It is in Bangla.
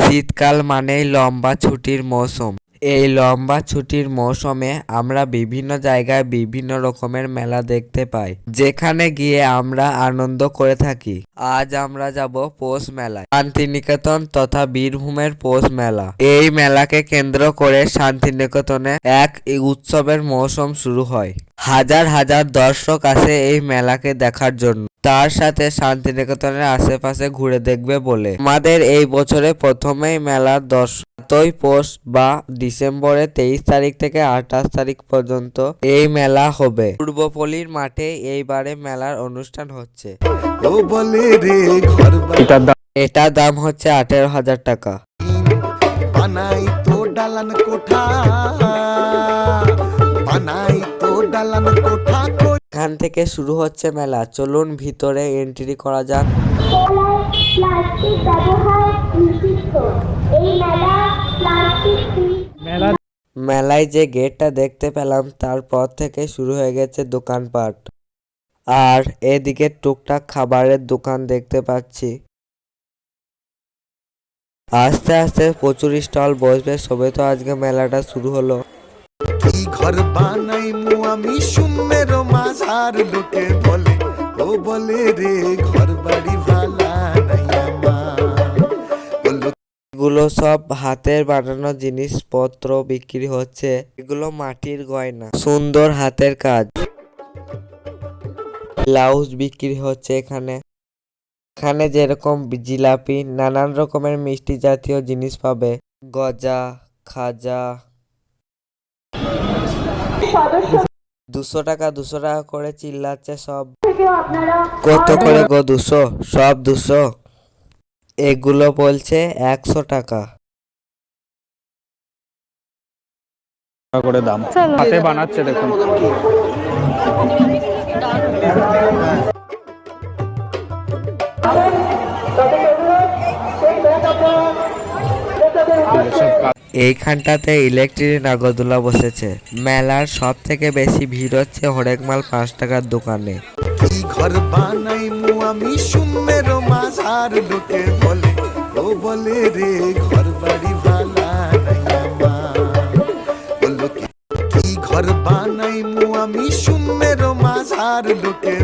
শীতকাল মানেই লম্বা ছুটির মৌসুম। এই লম্বা ছুটির মৌসুমে আমরা বিভিন্ন জায়গায় বিভিন্ন রকমের মেলা দেখতে পাই, যেখানে গিয়ে আমরা আনন্দ করে থাকি। আজ আমরা যাব পৌষ মেলায়, শান্তিনিকেতন তথা বীরভূমের পৌষ মেলা। এই মেলাকে কেন্দ্র করে শান্তিনিকেতনে এক উৎসবের মৌসুম শুরু হয়। হাজার হাজার দর্শক আসে এই মেলাকে দেখার জন্য, তার সাথে শান্তিনিকেতনের আশেপাশে ঘুরে দেখবে বলে। আমাদের এই বছরে প্রথমেই মেলার 7ই পৌষ বা ডিসেম্বরের 23 তারিখ থেকে 28 তারিখ পর্যন্ত এই মেলা হবে। পূর্বপল্লীর মাঠে এইবারে মেলার অনুষ্ঠান হচ্ছে। এটার দাম হচ্ছে 18,000 টাকা। এখান থেকে শুরু হচ্ছে মেলা। চলুন ভিতরে এন্ট্রি করা যাক। মেলায় যে গেটটা দেখতে পেলাম তারপর থেকে শুরু হয়ে গেছে দোকানপাট, আর এদিকে টুকটাক খাবারের দোকান দেখতে পাচ্ছি। আস্তে আস্তে প্রচুর স্টল বসবে, সবে তো আজকে মেলাটা শুরু হলো। কি ঘর বানাইমু আমি শূন্যের মাঝার লোকে বলে, ও বলে রে ঘর বাড়ি ভালা নাই আমার। এগুলো সব হাতের বানানো জিনিসপত্র বিক্রি হচ্ছে। এগুলো মাটির গয়না, সুন্দর হাতের কাজ। ব্লাউজ বিক্রি হচ্ছে এখানে। এখানে যেরকম জিলাপি, নানান রকমের মিষ্টি জাতীয় জিনিস পাবে। গজা, খাজা। 200 টাকা 200 টাকা করে চিল্লাচ্ছে সব। কত করে গো 200? সব 200। এগুলো বলছে 100 টাকা করে দাম। হাতে বানাচ্ছে দেখুন। এইখানটাতে ইলেকট্রিক নাগরদোলা বসেছে। মেলার সব থেকে বেশি ভিড় হচ্ছে হরেকমাল 5 টাকার দোকানে। কি ঘর বানাইমু আমি শূন্যের মাঝার লোকে বলে, ও বলে রে ঘর বাড়ি ভালা নাই আমার। বললো কি ঘর বানাইমু আমি শূন্যের মাঝার লোকে